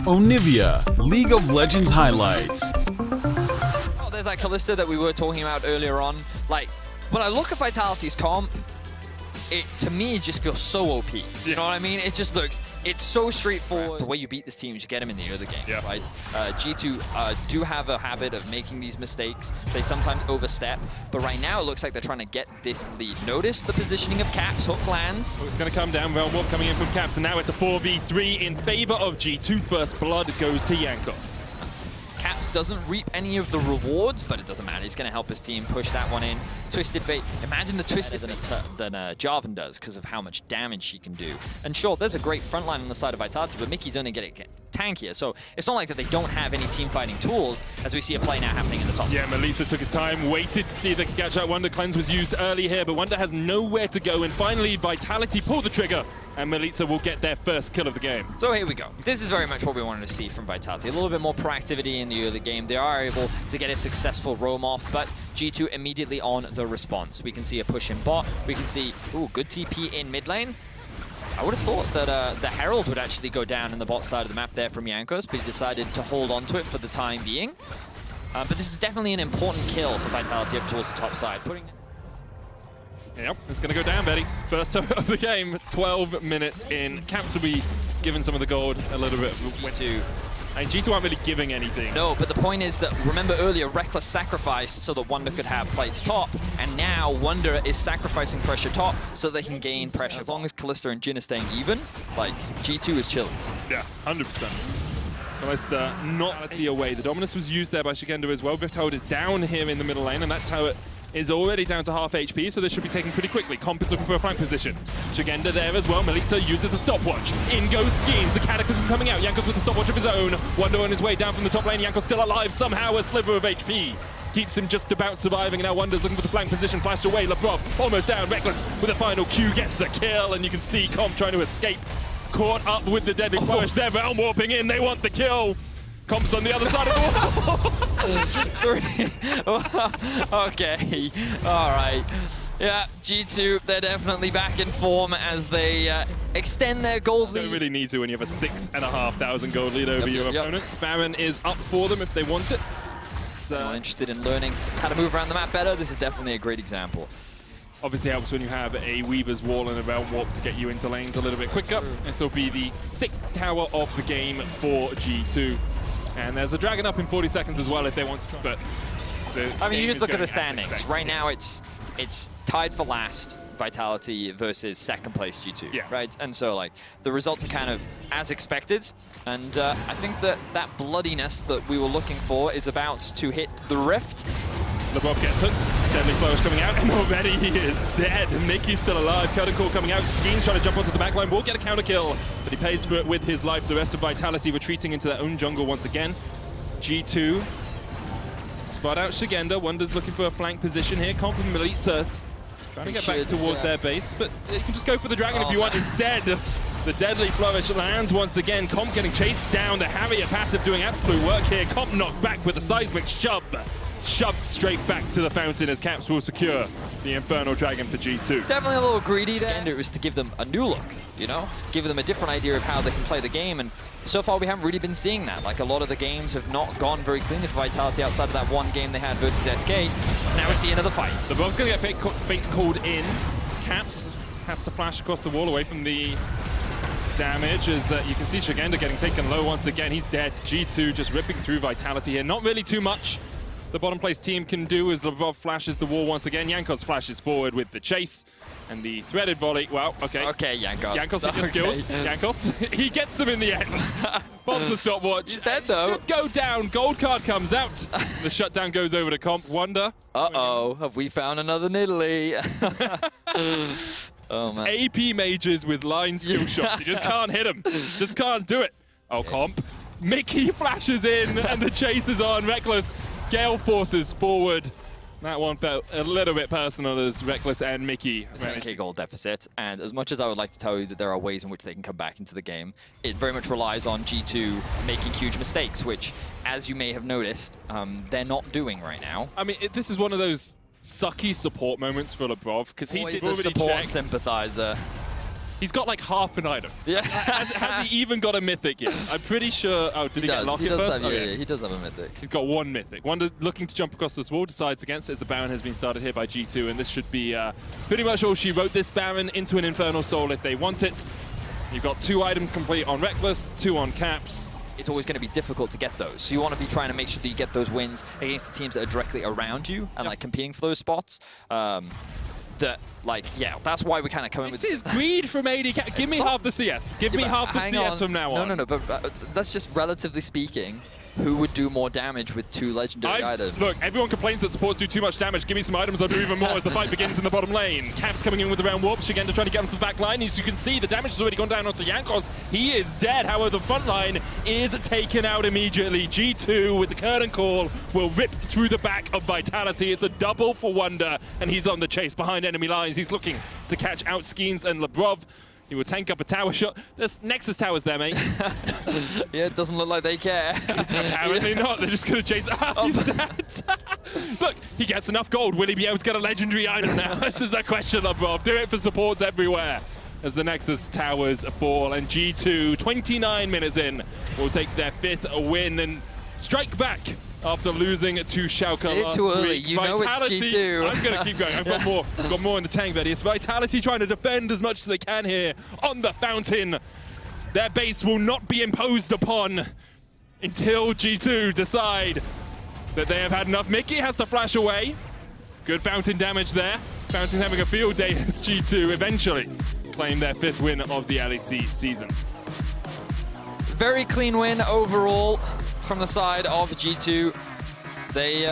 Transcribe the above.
Onivia, League of Legends highlights. Oh, there's that Kalista that we were talking about earlier on. Like, when I look at Vitality's comp, it to me just feels so OP. You know what I mean? It just looks, it's so straightforward. The way you beat this team is you get them in the early game, right? G2 do have a habit of making these mistakes. They sometimes overstep, but right now it looks like they're trying to get this lead. Notice the positioning of Caps, hook lands. Oh, it's going to come down, Realm Warp coming in from Caps, and now it's a 4v3 in favor of G2. First blood goes to Jankos. Caps doesn't reap any of the rewards, but it doesn't matter. He's going to help his team push that one in. Twisted Fate. Imagine the Twisted than Jarvan does because of how much damage she can do. And sure, there's a great front line on the side of Vitality, but Mickey's only getting tankier. So it's not like that they don't have any team fighting tools, as we see a play now happening in the top side. Melita took his time, waited to see if they could catch out. Wonder Cleanse was used early here, but Wonder has nowhere to go. And finally, Vitality pull the trigger, and Melita will get their first kill of the game. So here we go. This is very much what we wanted to see from Vitality. A little bit more proactivity in the early game. They are able to get a successful roam off, but G2 immediately on the response. We can see a push in bot. We can see, ooh, good TP in mid lane. I would have thought that the Herald would actually go down in the bot side of the map there from Jankos, but he decided to hold on to it for the time being. But this is definitely an important kill for Vitality up towards the top side. Yep, it's going to go down, Betty. First of the game, 12 minutes in. Caps will be giving some of the gold a little bit. And G2 aren't really giving anything. No, but the point is that, remember earlier, Reckless sacrificed so that Wonder could have plates top, and now Wonder is sacrificing pressure top so they can gain pressure. As long as Kalista and Jhin are staying even, like, G2 is chilling. Yeah, 100%. Kalista not away. The Dominus was used there by Shigenda as well. Vift is down here in the middle lane, and that tower is already down to half HP, so this should be taken pretty quickly. Comp is looking for a flank position. Shigenda there as well. Melita uses the stopwatch. In goes Schemes. The Cataclysm coming out. Jankos with the stopwatch of his own. Wonder on his way down from the top lane. Jankos still alive. Somehow a sliver of HP keeps him just about surviving. And now Wonder's looking for the flank position. Flashed away. Labrov almost down. Reckless with a final Q gets the kill. And you can see Comp trying to escape. Caught up with the deadly flourish. They're realm warping in. They want the kill. Comp's on the other side of the wall. Okay, all right. Yeah, G2, they're definitely back in form as they extend their gold lead. Don't really need to when you have a 6,500 gold lead over your opponents. Baron is up for them if they want it. Anyone interested in learning how to move around the map better? This is definitely a great example. Obviously helps when you have a Weaver's Wall and a Realm Warp to get you into lanes a little bit quicker. This will be the 6th tower of the game for G2. And there's a dragon up in 40 seconds as well if they want to, but I mean, you just look at the standings. Right now it's tied for last, Vitality versus second place G2, right? And so like the results are kind of as expected. And I think that bloodiness that we were looking for is about to hit the rift. Labrov gets hooked, deadly flourish coming out, and already he is dead. Mickey's still alive, Curtain Call coming out, Schemes trying to jump onto the backline, will get a counter kill, but he pays for it with his life. The rest of Vitality retreating into their own jungle once again. G2 spot out Shigenda. Wonder's looking for a flank position here. Comp and Melita trying to get back towards their base, but you can just go for the dragon if you want instead. The deadly flourish lands once again. Comp getting chased down. The Harrier passive doing absolute work here. Comp knocked back with a seismic shove. Shoved straight back to the fountain as Caps will secure the Infernal Dragon for G2. Definitely a little greedy there. It was to give them a new look, you know? Give them a different idea of how they can play the game, and so far we haven't really been seeing that. Like, a lot of the games have not gone very cleanly for Vitality outside of that one game they had versus SK. Now we see another fight. So both going to get fates called in. Caps has to flash across the wall away from the damage, as you can see Shigenda getting taken low once again. He's dead. G2 just ripping through Vitality here. Not really too much the bottom place team can do as Labrov flashes the wall once again. Jankos flashes forward with the chase and the threaded volley. Well, okay. Okay, Jankos. Jankos hit your skills. Jankos, he gets them in the end. Bombs the stopwatch. He's dead though. Should go down. Gold card comes out. The shutdown goes over to Comp. Wonder. Uh-oh, have we found another Nidalee? Oh, man. AP mages with line skill shots. You just can't hit them. Just can't do it. Oh, Comp. Mickey flashes in and the chase is on. Reckless. Gale forces forward. That one felt a little bit personal as Reckless and Mickey. 10k goal deficit, and as much as I would like to tell you that there are ways in which they can come back into the game, it very much relies on G2 making huge mistakes, which, as you may have noticed, they're not doing right now. I mean, this is one of those sucky support moments for Labrov, because he did the support sympathizer. He's got like half an item. Yeah. Has he even got a mythic yet? I'm pretty sure. Oh, did he get locked first? Yeah, he does have a mythic. He's got one mythic. Wonder looking to jump across this wall, decides against it as the Baron has been started here by G2, and this should be pretty much all she wrote this Baron into an Infernal Soul if they want it. You've got 2 items complete on Reckless, 2 on Caps. It's always going to be difficult to get those. So you want to be trying to make sure that you get those wins against the teams that are directly around you and like competing for those spots. That's why we kind of come in with this. Is greed from AD. Give me half the CS. Give me half the CS from now on. No, but that's just relatively speaking. Who would do more damage with 2 legendary items? Look, everyone complains that supports do too much damage. Give me some items, I'll do even more as the fight begins in the bottom lane. Caps coming in with the round warp. Shigenda trying to get onto the back line. As you can see, the damage has already gone down onto Jankos. He is dead. However, the front line is taken out immediately. G2 with the curtain call will rip through the back of Vitality. It's a double for Wonder, and he's on the chase behind enemy lines. He's looking to catch out Skeens and Lebrov. He will tank up a tower shot. There's Nexus towers there, mate. Yeah, it doesn't look like they care. Apparently not. They're just going to chase. He's dead. Look, he gets enough gold. Will he be able to get a legendary item now? This is the question, Lebrov. Do it for supports everywhere. As the Nexus towers fall, and G2, 29 minutes in, will take their 5th win and strike back after losing to Schalke last too early. week. You know it's G2. I'm going to keep going. I've got more in the tank, Betty. It's Vitality trying to defend as much as they can here on the fountain. Their base will not be imposed upon until G2 decide that they have had enough. Mickey has to flash away. Good fountain damage there. Fountain having a field day as G2 eventually claim their 5th win of the LEC season. Very clean win overall from the side of G2. They